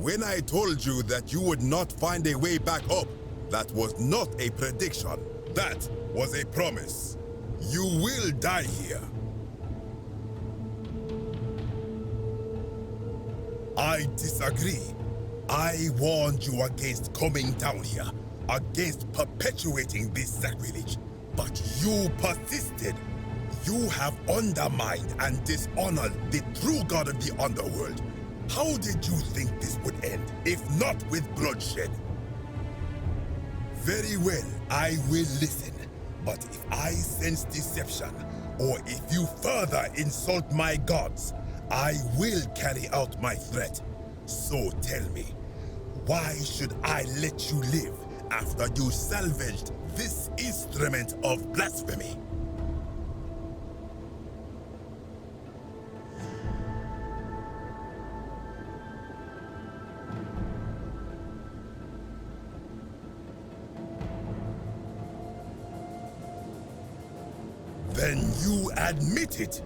When I told you that you would not find a way back up, that was not a prediction. That was a promise. You will die here. I disagree. I warned you against coming down here, against perpetuating this sacrilege, but you persisted. You have undermined and dishonored the true God of the underworld. How did you think this would end, if not with bloodshed? Very well, I will listen. But if I sense deception, or if you further insult my gods, I will carry out my threat. So tell me, why should I let you live after you salvaged this instrument of blasphemy? Then you admit it.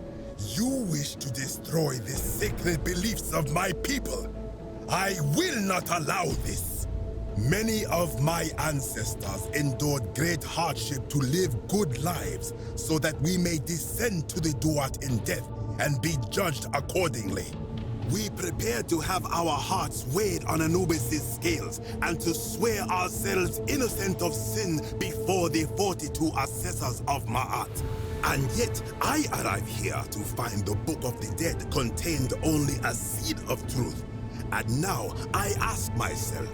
You wish to destroy the sacred beliefs of my people. I will not allow this. Many of my ancestors endured great hardship to live good lives so that we may descend to the Duat in death and be judged accordingly. We prepare to have our hearts weighed on Anubis' scales and to swear ourselves innocent of sin before the 42 assessors of Ma'at. And yet, I arrive here to find the Book of the Dead contained only a seed of truth. And now I ask myself,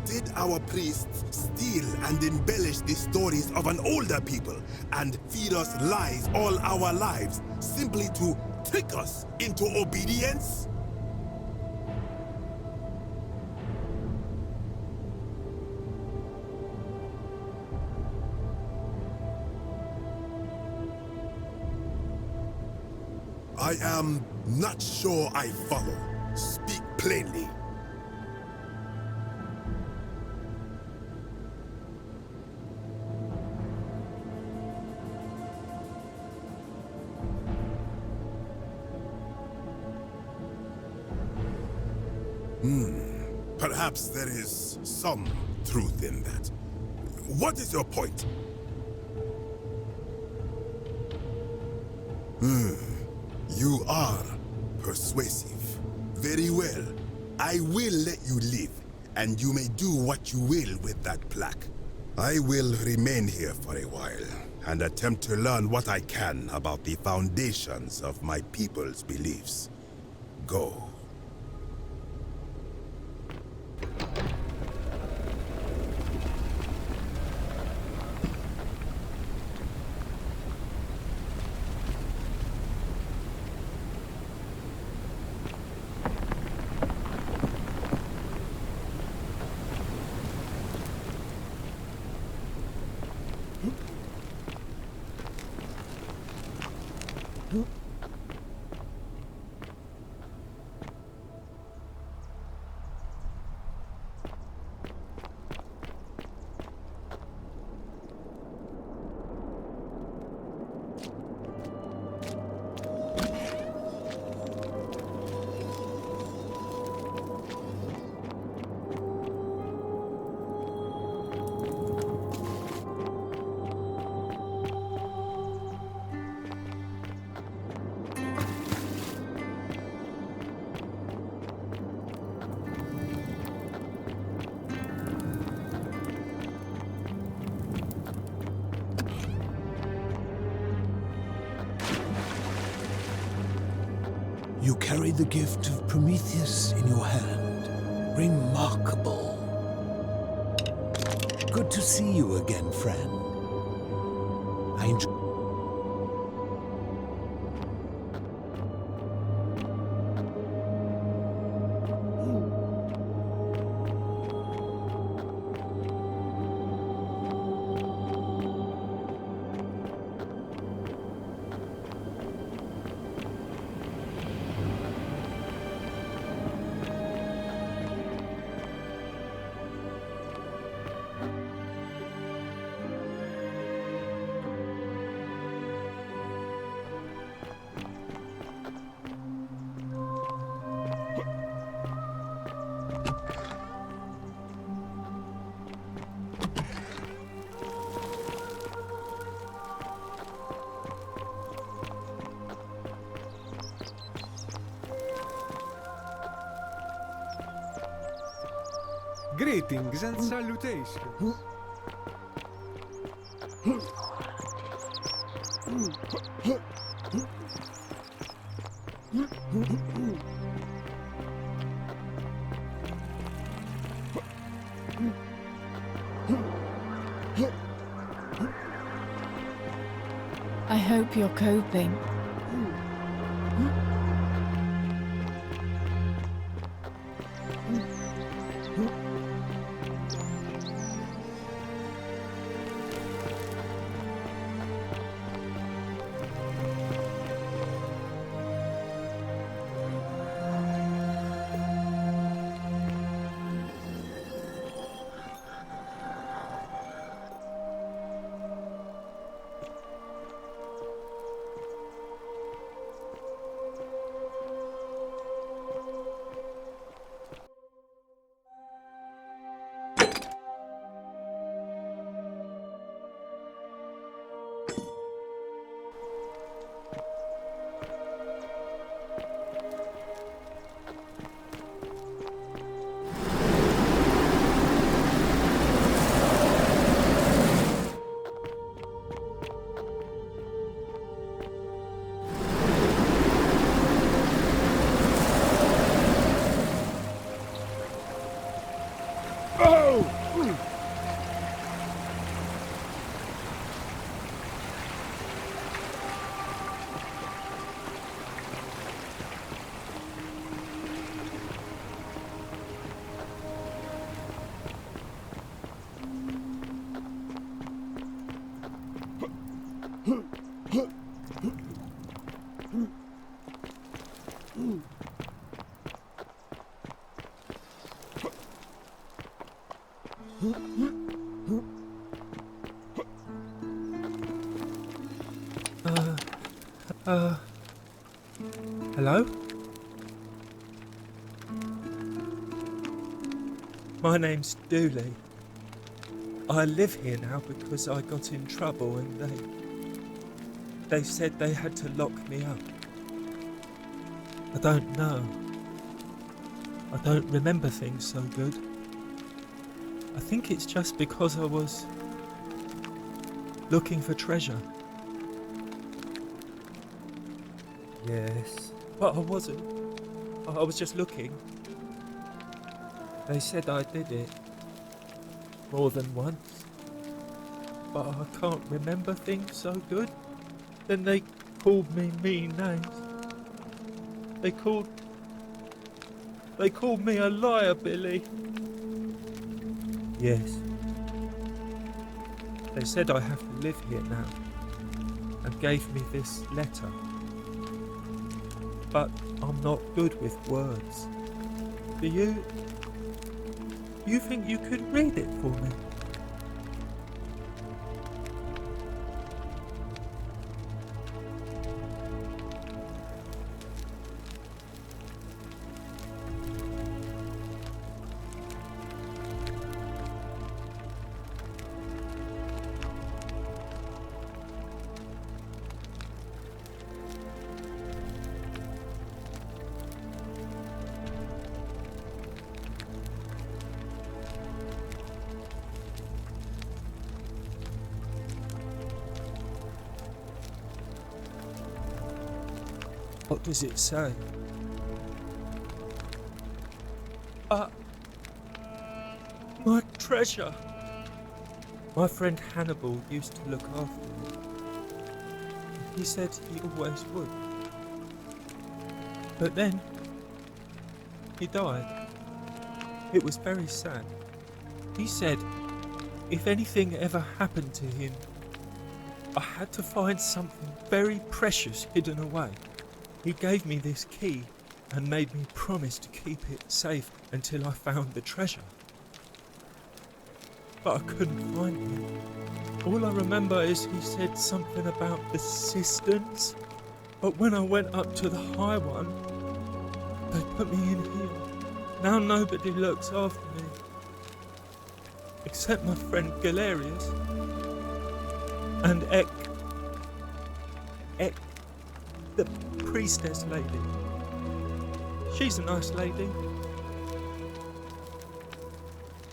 did our priests steal and embellish the stories of an older people and feed us lies all our lives simply to trick us into obedience? I am not sure I follow. Speak plainly. Perhaps there is some truth in that. What is your point? You are persuasive. Very well. I will let you live, and you may do what you will with that plaque. I will remain here for a while, and attempt to learn what I can about the foundations of my people's beliefs. Go. You carry the gift of Prometheus in your hand. Remarkable. Good to see you again, friend. I enjoy. Greetings and salutations. I hope you're coping. Hello? My name's Dooley. I live here now because I got in trouble and they said they had to lock me up. I don't know. I don't remember things so good. I think it's just because I was looking for treasure. Yes. But I wasn't. I was just looking. They said I did it more than once, but I can't remember things so good. Then they called me mean names. They called me a liar, Billy. Yes. They said I have to live here now and gave me this letter. But I'm not good with words. Do you think you could read it for me? What does it say? My treasure! My friend Hannibal used to look after me. He said he always would. But then, he died. It was very sad. He said if anything ever happened to him, I had to find something very precious hidden away. He gave me this key and made me promise to keep it safe until I found the treasure. But I couldn't find it. All I remember is he said something about the cisterns, but when I went up to the high one, they put me in here. Now nobody looks after me, except my friend Galerius and Ek, the priestess lady. She's a nice lady.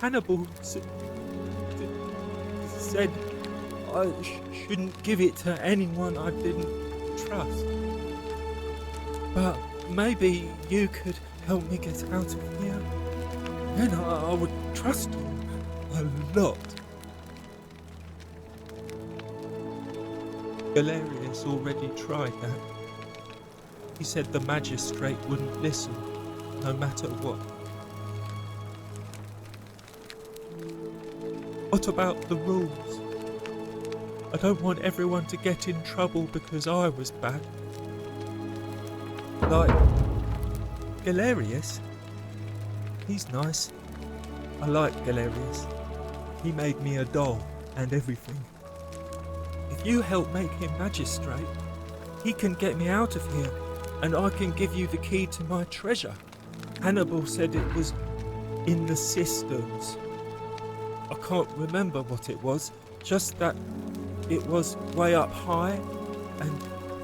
Hannibal said I shouldn't give it to anyone I didn't trust. But maybe you could help me get out of here. Then I would trust you a lot. Galerius already tried that. He said the magistrate wouldn't listen, no matter what. What about the rules? I don't want everyone to get in trouble because I was bad. Like Galerius. He's nice. I like Galerius. He made me a doll and everything. If you help make him magistrate, he can get me out of here and I can give you the key to my treasure. Hannibal said it was in the cisterns. I can't remember what it was, just that it was way up high and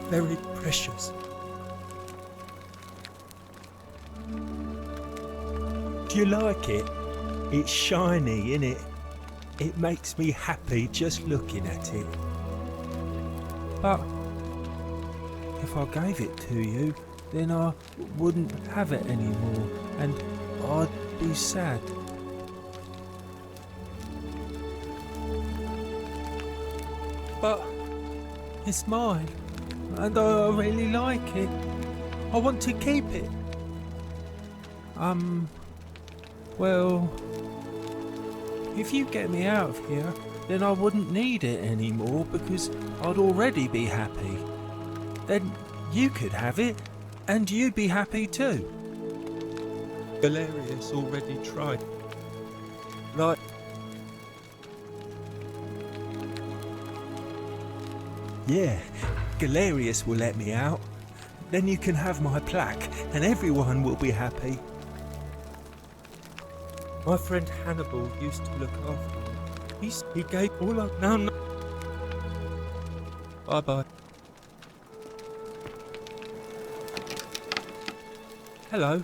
very precious. Do you like it? It's shiny, innit? It makes me happy just looking at it. But if I gave it to you, then I wouldn't have it anymore, and I'd be sad. But it's mine, and I really like it. I want to keep it. Well, if you get me out of here, then I wouldn't need it anymore because I'd already be happy. Then you could have it, and you'd be happy too. Galerius already tried. Like, Yeah, Galerius will let me out. Then you can have my plaque, and everyone will be happy. my friend Hannibal used to look after me. He gave all up. Now, no. Bye-bye. Hello.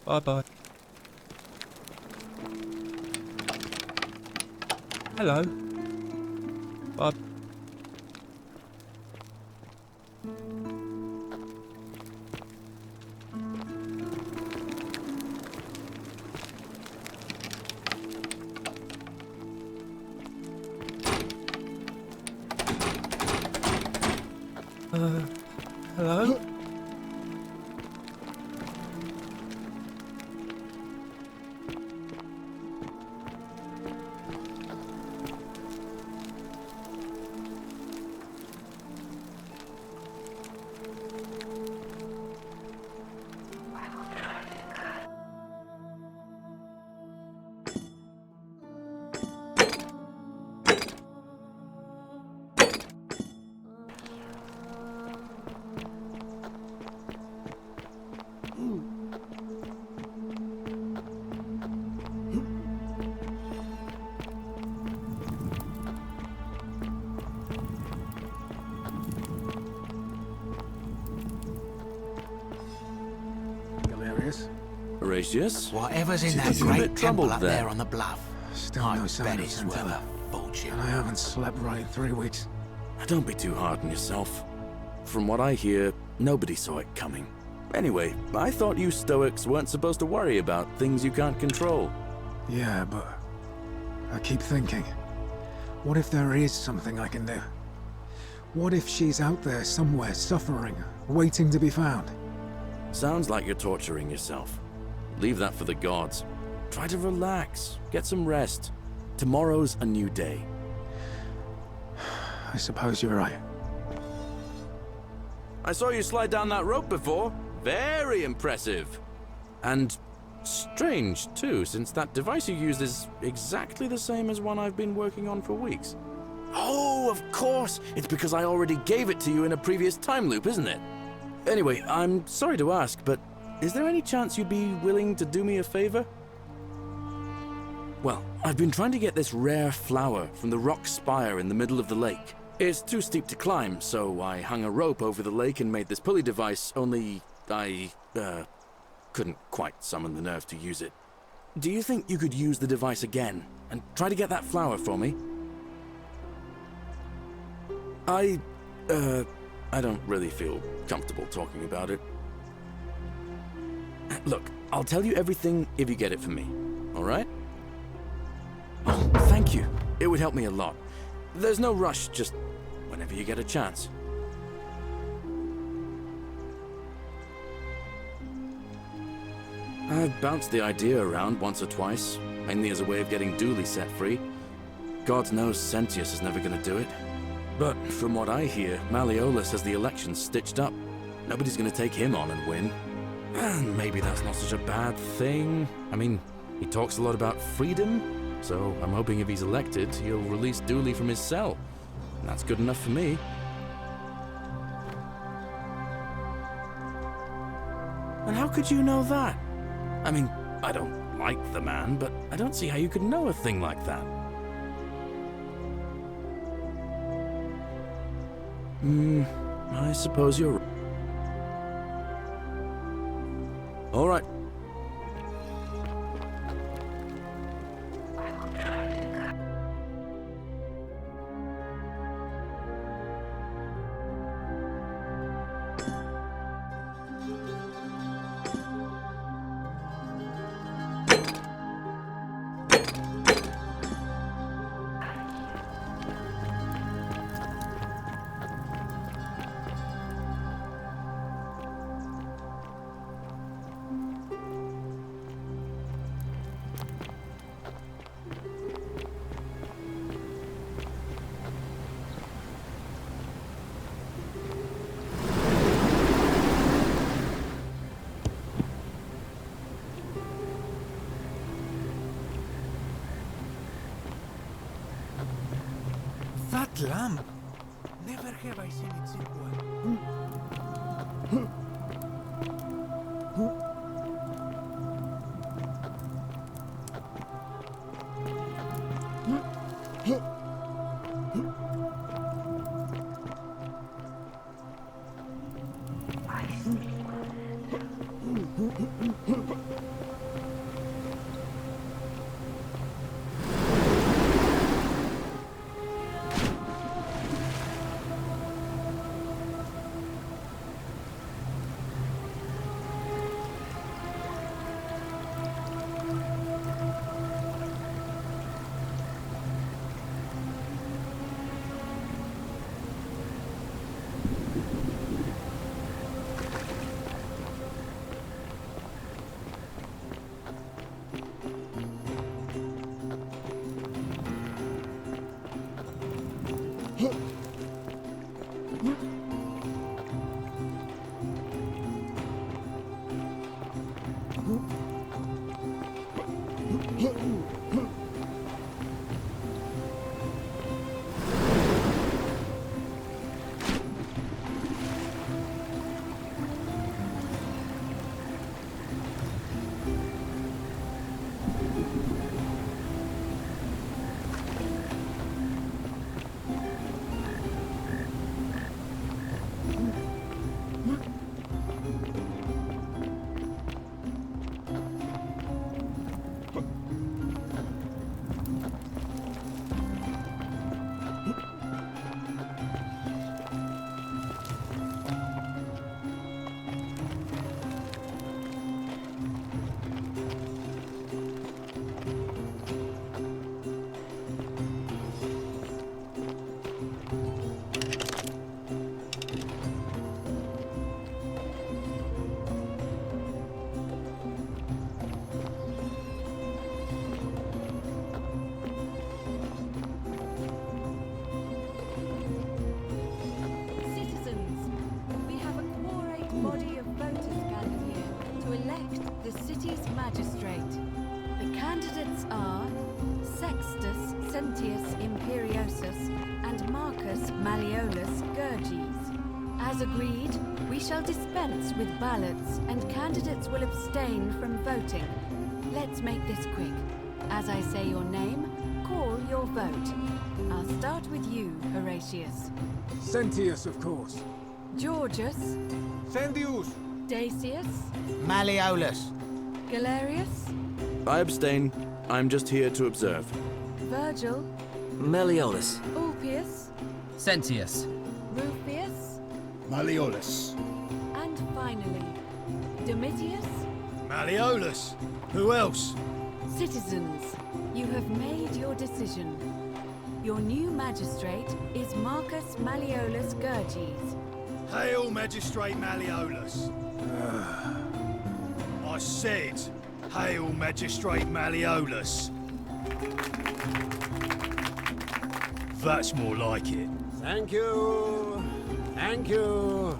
Bye-bye. Hello. Bye. Hello? Galerius? Horatius? Whatever's in Seems that you're a great bit temple troubled up there. there on the bluff, Still I no bet sign of it's worth Santella. a fortune. And I haven't slept right in 3 weeks. Don't be too hard on yourself. From what I hear, nobody saw it coming. Anyway, I thought you Stoics weren't supposed to worry about things you can't control. Yeah, but I keep thinking, what if there is something I can do? What if she's out there somewhere suffering, waiting to be found? Sounds like you're torturing yourself. Leave that for the gods. Try to relax, get some rest. Tomorrow's a new day. I suppose you're right. I saw you slide down that rope before. Very impressive. And strange, too, since that device you used is exactly the same as one I've been working on for weeks. Oh, of course! It's because I already gave it to you in a previous time loop, isn't it? Anyway, I'm sorry to ask, but is there any chance you'd be willing to do me a favor? Well, I've been trying to get this rare flower from the rock spire in the middle of the lake. It's too steep to climb, so I hung a rope over the lake and made this pulley device, only I couldn't quite summon the nerve to use it. Do you think you could use the device again and try to get that flower for me? I don't really feel comfortable talking about it. Look, I'll tell you everything if you get it for me, all right? Oh, thank you. It would help me a lot. There's no rush, just whenever you get a chance. I've bounced the idea around once or twice, mainly as a way of getting Dooley set free. God knows Sentius is never gonna do it. But from what I hear, Malleolus has the election stitched up. Nobody's gonna take him on and win. And maybe that's not such a bad thing. I mean, he talks a lot about freedom, so I'm hoping if he's elected, he'll release Dooley from his cell. And that's good enough for me. And how could you know that? I mean, I don't like the man, but I don't see how you could know a thing like that. I suppose you're right. All right. That lamp! Never have I seen it sit well. Magistrate. The candidates are Sextus Sentius Imperiosus and Marcus Malleolus Gurges. As agreed, we shall dispense with ballots and candidates will abstain from voting. Let's make this quick. As I say your name, call your vote. I'll start with you, Horatius. Sentius, of course. Georgius. Sendius! Dacius. Malleolus. Galerius. I abstain. I'm just here to observe. Virgil. Malleolus. Ulpius. Sentius. Rufius. Malleolus. And finally, Domitius. Malleolus. Who else? Citizens, you have made your decision. Your new magistrate is Marcus Malleolus Gurges. Hail, Magistrate Malleolus. I said, hail, Magistrate Malleolus. That's more like it. Thank you. Thank you.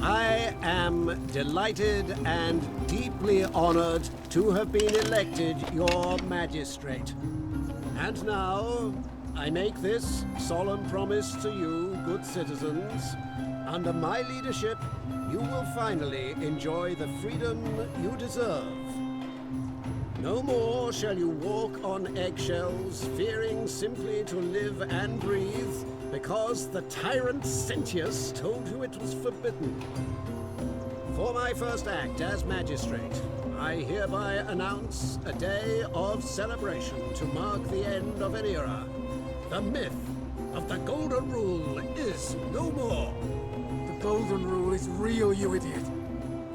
I am delighted and deeply honored to have been elected your magistrate. And now, I make this solemn promise to you, good citizens. Under my leadership, you will finally enjoy the freedom you deserve. No more shall you walk on eggshells, fearing simply to live and breathe, because the tyrant Sentius told you it was forbidden. For my first act as magistrate, I hereby announce a day of celebration to mark the end of an era. The myth of the Golden Rule is no more. The Golden Rule is real, you idiot.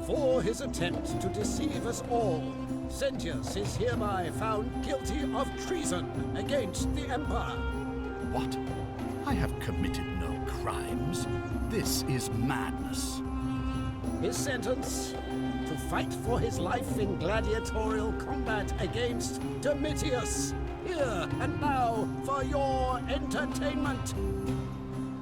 For his attempt to deceive us all, Sentius is hereby found guilty of treason against the Empire. What? I have committed no crimes. This is madness. His sentence: to fight for his life in gladiatorial combat against Domitius. Here and now for your entertainment.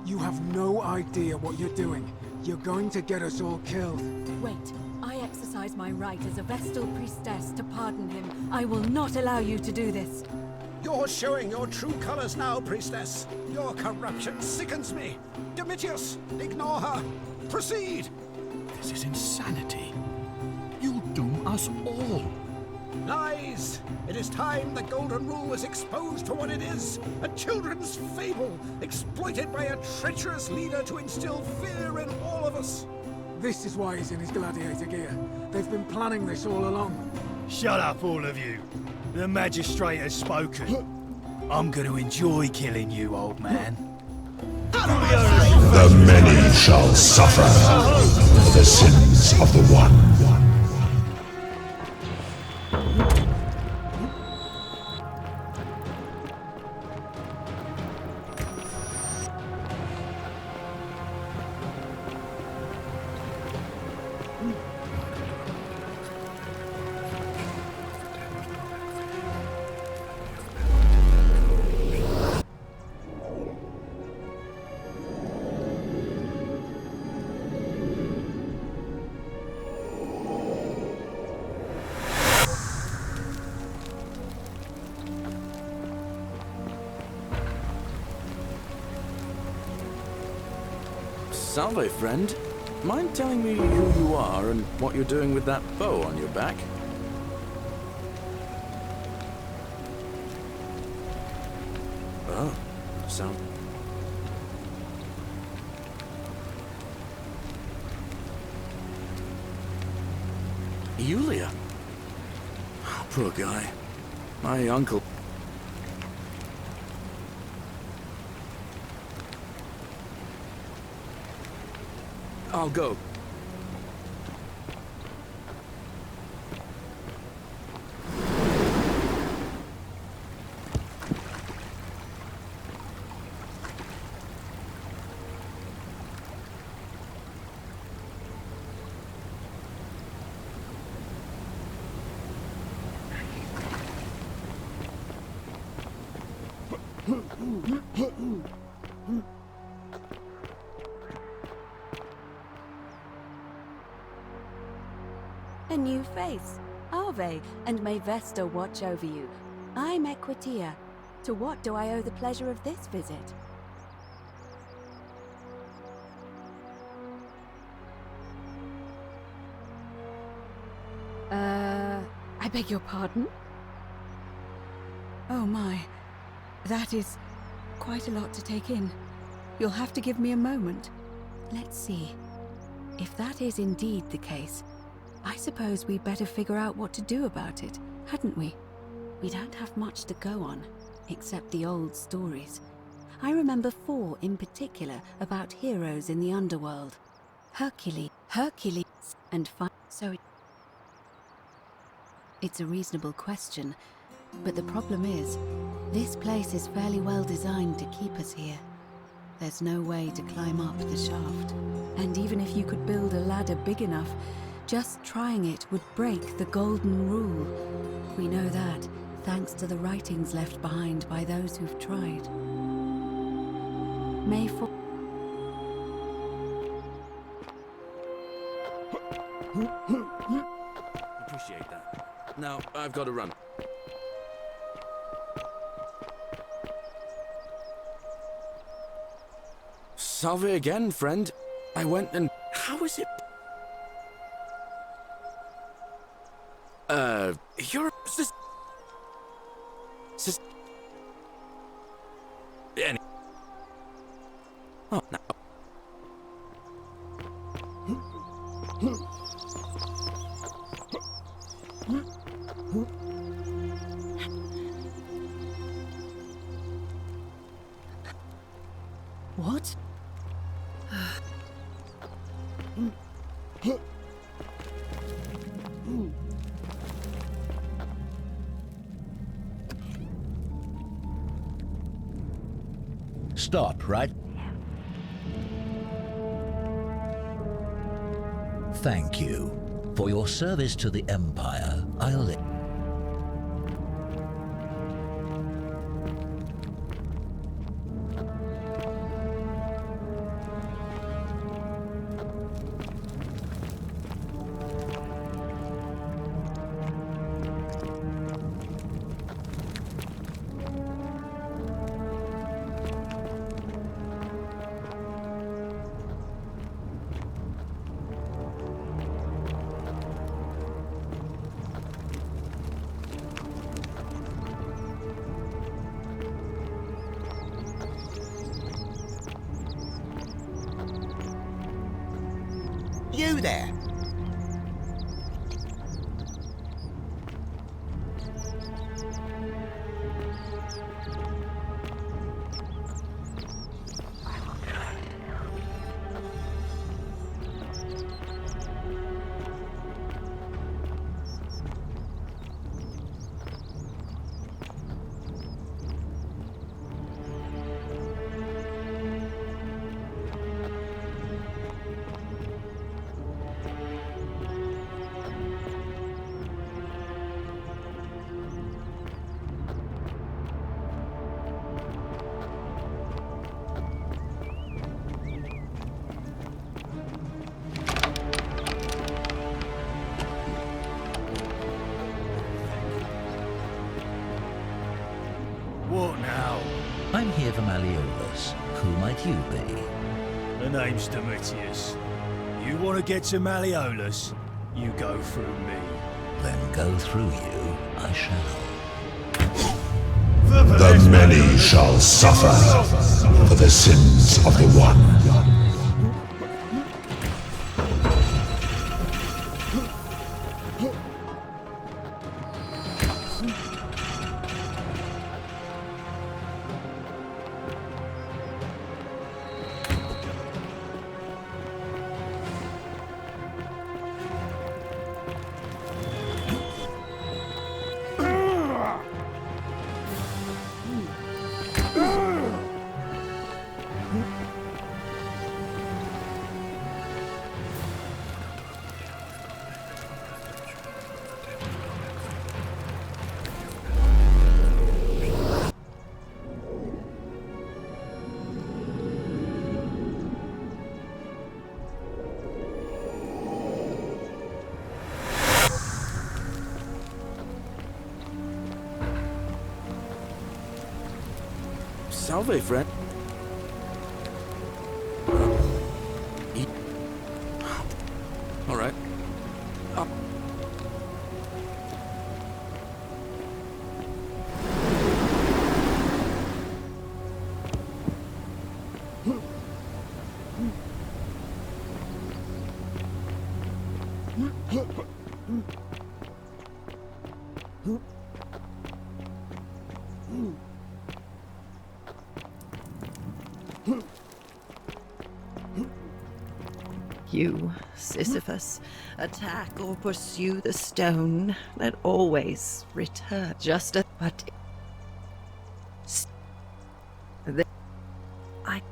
You have no idea what you're doing. You're going to get us all killed. Wait, I exercise my right as a Vestal priestess to pardon him. I will not allow you to do this. You're showing your true colors now, priestess. Your corruption sickens me. Domitius, ignore her. Proceed. This is insanity. You'll doom us all. Lies! It is time the Golden Rule was exposed for what it is. A children's fable, exploited by a treacherous leader to instill fear in all of us. This is why he's in his gladiator gear. They've been planning this all along. Shut up, all of you. The magistrate has spoken. I'm going to enjoy killing you, old man. The many shall suffer for the sins of the one. Salve, friend. Mind telling me who you are and what you're doing with that bow on your back? Oh, sound... Yulia? Oh, poor guy. My uncle... I'll go. A new face. Ave, and may Vesta watch over you. I'm Equitia. To what do I owe the pleasure of this visit? I beg your pardon? Oh my, that is quite a lot to take in. You'll have to give me a moment. Let's see. If that is indeed the case, I suppose we'd better figure out what to do about it, hadn't we? We don't have much to go on, except the old stories. I remember 4 in particular about heroes in the underworld. Hercules, and so it's a reasonable question, but the problem is, this place is fairly well designed to keep us here. There's no way to climb up the shaft, and even if you could build a ladder big enough, just trying it would break the Golden Rule. We know that, thanks to the writings left behind by those who've tried. May 4... Appreciate that. Now, I've got to run. Salve again, friend. I went and... How is it... You're... Oh, no. What? Stop, right? Thank you. For your service to the Empire, I'll let... you there? What now? I'm here for Malleolus. Who might you be? The name's Domitius. You want to get to Malleolus? You go through me. Then go through you, I shall. The many shall suffer for the sins of the one. Salve, friend. All right. You, Sisyphus, attack or pursue the stone that always return. Just a but I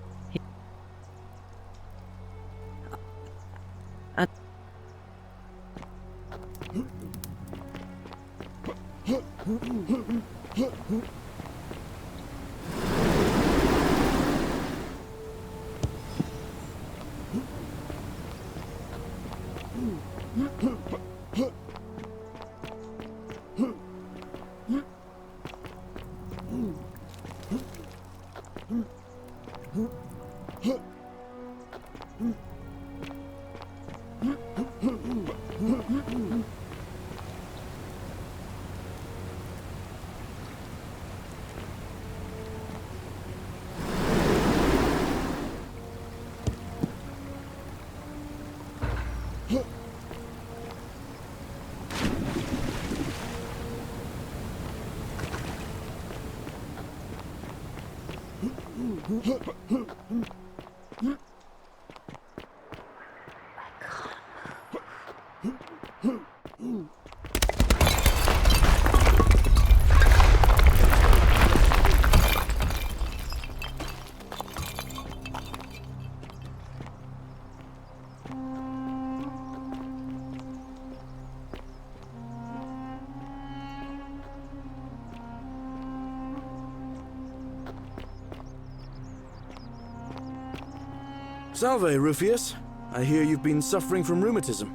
Salve, Rufius. I hear you've been suffering from rheumatism.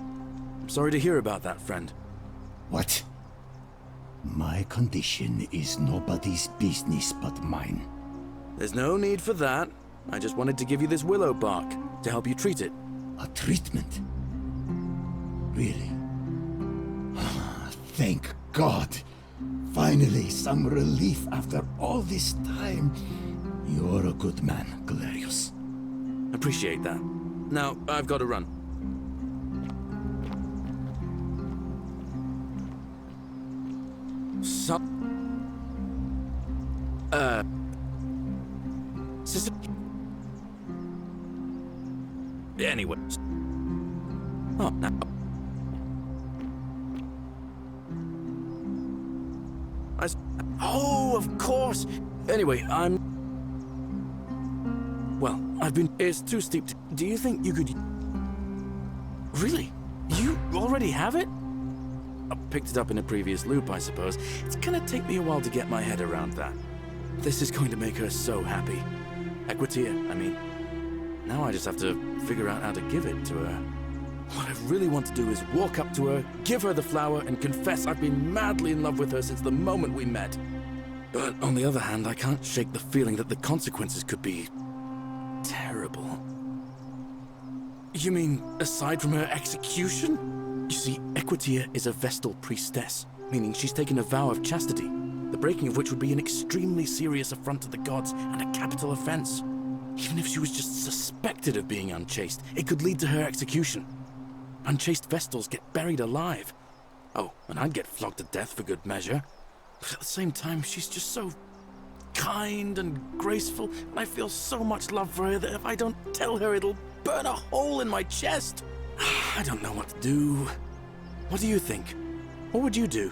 I'm sorry to hear about that, friend. What? My condition is nobody's business but mine. There's no need for that. I just wanted to give you this willow bark to help you treat it. A treatment? Really? Thank God. Finally, some relief after all this time. You're a good man, Galerius. Appreciate that. Now, I've got to run. Sister... Anyway... Oh, now... Oh, of course! Anyway, well, it's too steep to... Do you think you could... Really? You already have it? I picked it up in a previous loop, I suppose. It's gonna take me a while to get my head around that. This is going to make her so happy. Equitia, I mean. Now I just have to figure out how to give it to her. What I really want to do is walk up to her, give her the flower, and confess I've been madly in love with her since the moment we met. But on the other hand, I can't shake the feeling that the consequences could be... terrible. You mean, aside from her execution? You see, Equitia is a Vestal priestess, meaning she's taken a vow of chastity, the breaking of which would be an extremely serious affront to the gods and a capital offense. Even if she was just suspected of being unchaste, it could lead to her execution. Unchaste Vestals get buried alive. Oh, and I'd get flogged to death for good measure. But at the same time, she's just so kind and graceful, and I feel so much love for her that if I don't tell her, it'll burn a hole in my chest. I don't know what to do. What do you think? What would you do?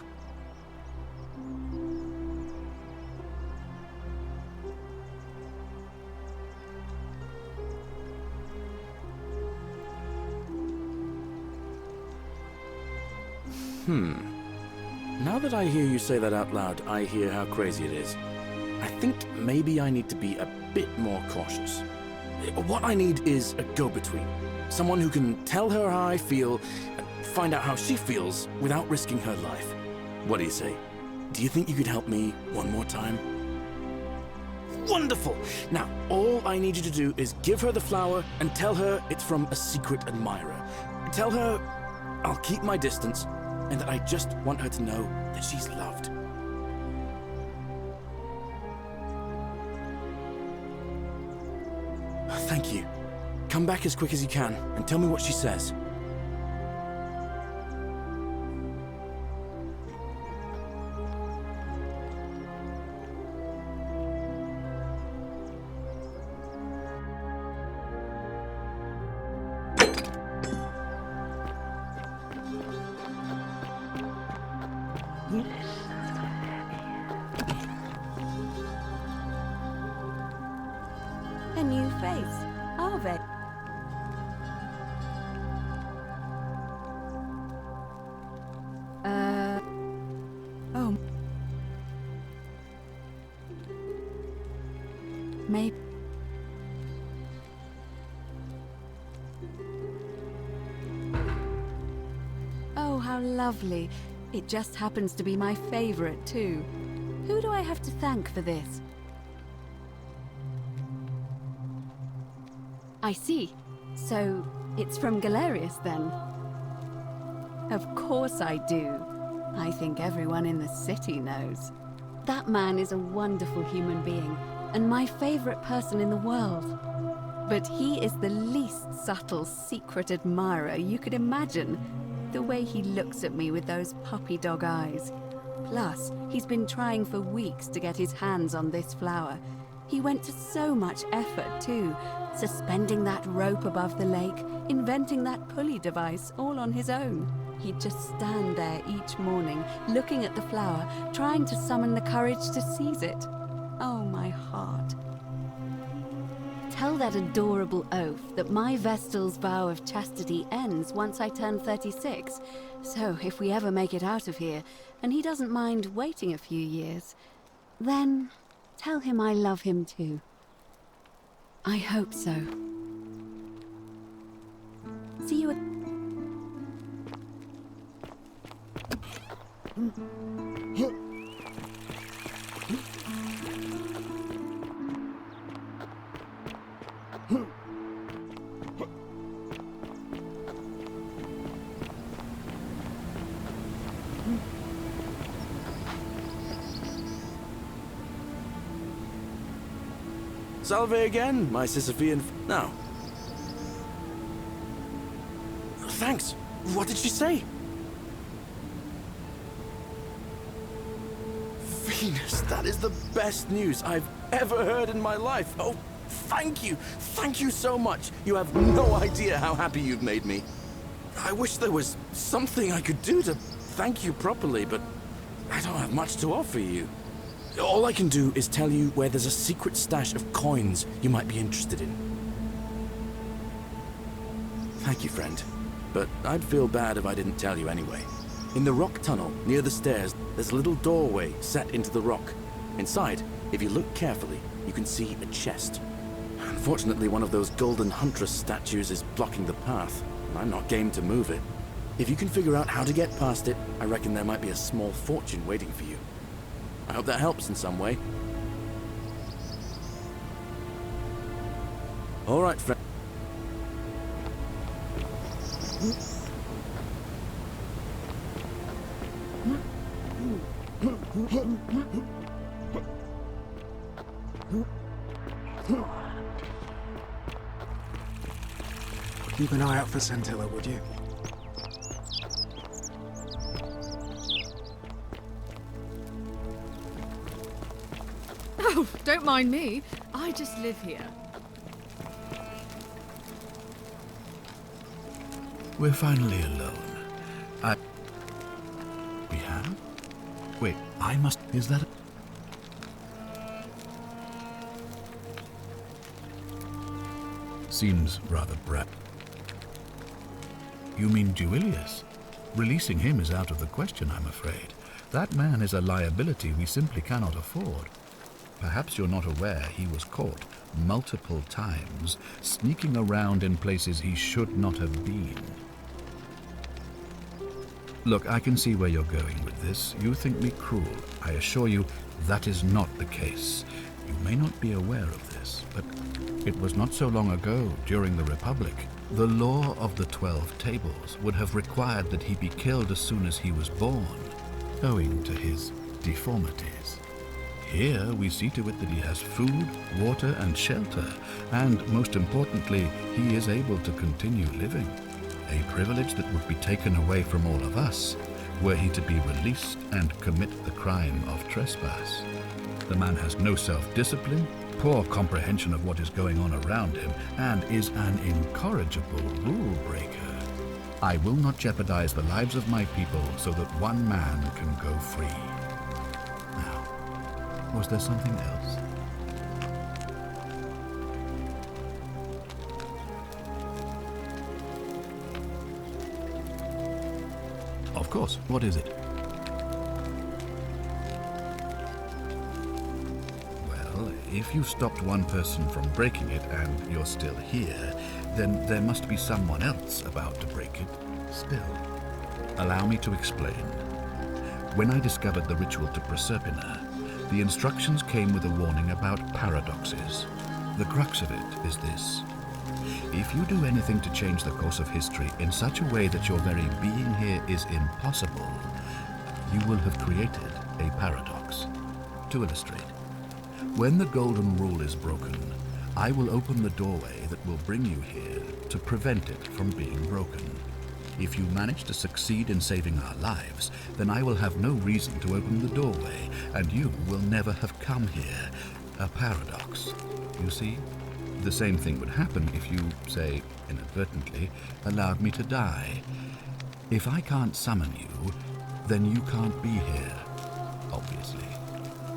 Now that I hear you say that out loud, I hear how crazy it is. I think maybe I need to be a bit more cautious. What I need is a go-between. Someone who can tell her how I feel and find out how she feels without risking her life. What do you say? Do you think you could help me one more time? Wonderful! Now, all I need you to do is give her the flower and tell her it's from a secret admirer. Tell her I'll keep my distance and that I just want her to know that she's loved. Thank you. Come back as quick as you can and tell me what she says. A new face, Arve. Oh. Maybe. Oh, how lovely. It just happens to be my favorite, too. Who do I have to thank for this? I see. So, it's from Galerius, then? Of course I do. I think everyone in the city knows. That man is a wonderful human being, and my favorite person in the world. But he is the least subtle secret admirer you could imagine. The way he looks at me with those puppy dog eyes. Plus, he's been trying for weeks to get his hands on this flower. He went to so much effort, too. Suspending that rope above the lake, inventing that pulley device all on his own. He'd just stand there each morning, looking at the flower, trying to summon the courage to seize it. Oh, my heart. Tell that adorable oaf that my Vestal's vow of chastity ends once I turn 36. So if we ever make it out of here, and he doesn't mind waiting a few years, then tell him I love him too. I hope so. See you. Salve again, my Sisyphean... Now. Thanks. What did she say? Venus, that is the best news I've ever heard in my life. Oh, thank you. Thank you so much. You have no idea how happy you've made me. I wish there was something I could do to thank you properly, but I don't have much to offer you. All I can do is tell you where there's a secret stash of coins you might be interested in. Thank you, friend. But I'd feel bad if I didn't tell you anyway. In the rock tunnel, near the stairs, there's a little doorway set into the rock. Inside, if you look carefully, you can see a chest. Unfortunately, one of those golden huntress statues is blocking the path, and I'm not game to move it. If you can figure out how to get past it, I reckon there might be a small fortune waiting for you. I hope that helps in some way. All right, friend. Keep an eye out for Scintilla, would you? Oh, don't mind me. I just live here. We're finally alone. We have? Wait, I must... Is that... Seems rather brat. You mean Duilius? Releasing him is out of the question, I'm afraid. That man is a liability we simply cannot afford. Perhaps you're not aware he was caught multiple times, sneaking around in places he should not have been. Look, I can see where you're going with this. You think me cruel. I assure you that is not the case. You may not be aware of this, but it was not so long ago, during the Republic, the law of the 12 Tables would have required that he be killed as soon as he was born, owing to his deformities. Here we see to it that he has food, water, and shelter, and most importantly, he is able to continue living. A privilege that would be taken away from all of us were he to be released and commit the crime of trespass. The man has no self-discipline, poor comprehension of what is going on around him, and is an incorrigible rule breaker. I will not jeopardize the lives of my people so that one man can go free. Now, was there something else? Of course. What is it? Well, if you stopped one person from breaking it and you're still here, then there must be someone else about to break it still. Allow me to explain. When I discovered the ritual to Proserpina, the instructions came with a warning about paradoxes. The crux of it is this. If you do anything to change the course of history in such a way that your very being here is impossible, you will have created a paradox. To illustrate, when the Golden Rule is broken, I will open the doorway that will bring you here to prevent it from being broken. If you manage to succeed in saving our lives, then I will have no reason to open the doorway, and you will never have come here. A paradox, you see? The same thing would happen if you, say, inadvertently, allowed me to die. If I can't summon you, then you can't be here, obviously.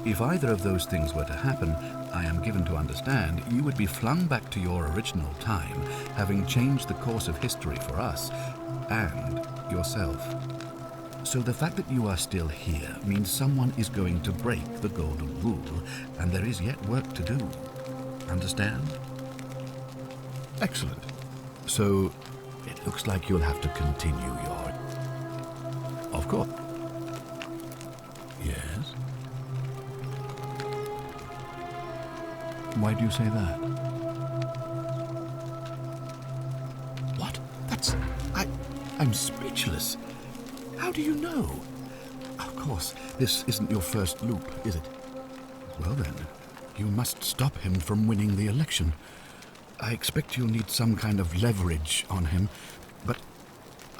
If either of those things were to happen, I am given to understand you would be flung back to your original time, having changed the course of history for us and yourself. So the fact that you are still here means someone is going to break the Golden Rule, and there is yet work to do. Understand? Excellent. So, it looks like you'll have to continue your... Of course. Yes? Why do you say that? What? That's... I'm speechless. How do you know? Of course, this isn't your first loop, is it? Well then, you must stop him from winning the election. I expect you'll need some kind of leverage on him, but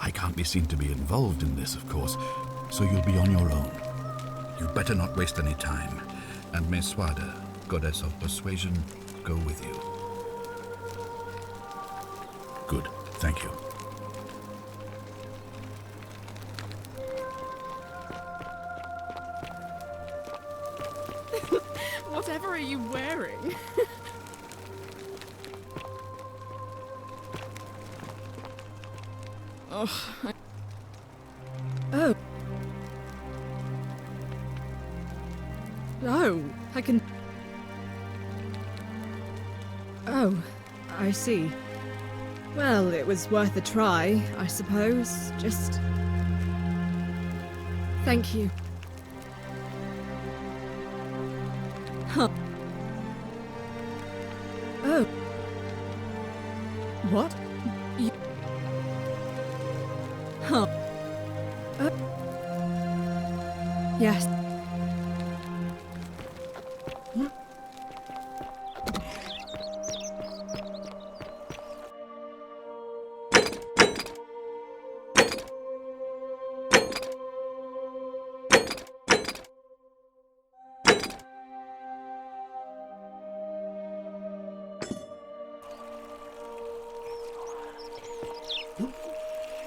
I can't be seen to be involved in this, of course, so you'll be on your own. You better not waste any time. And may Swada, goddess of persuasion, go with you. Good. Thank you. Whatever are you wearing? Oh. Oh. Oh, I can... Oh, I see. Well, it was worth a try, I suppose. Just... Thank you. Huh. Oh. What? You... Huh. Yes.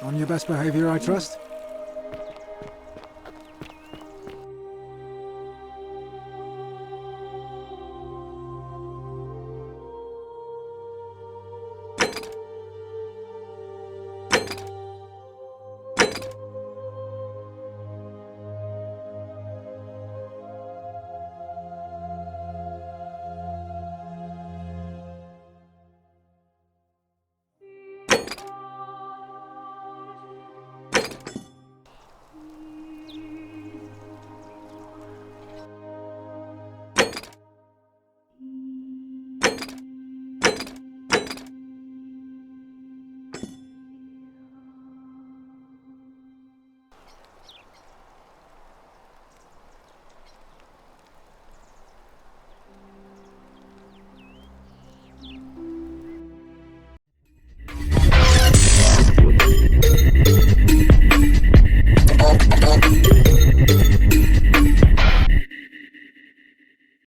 On your best behavior, I trust?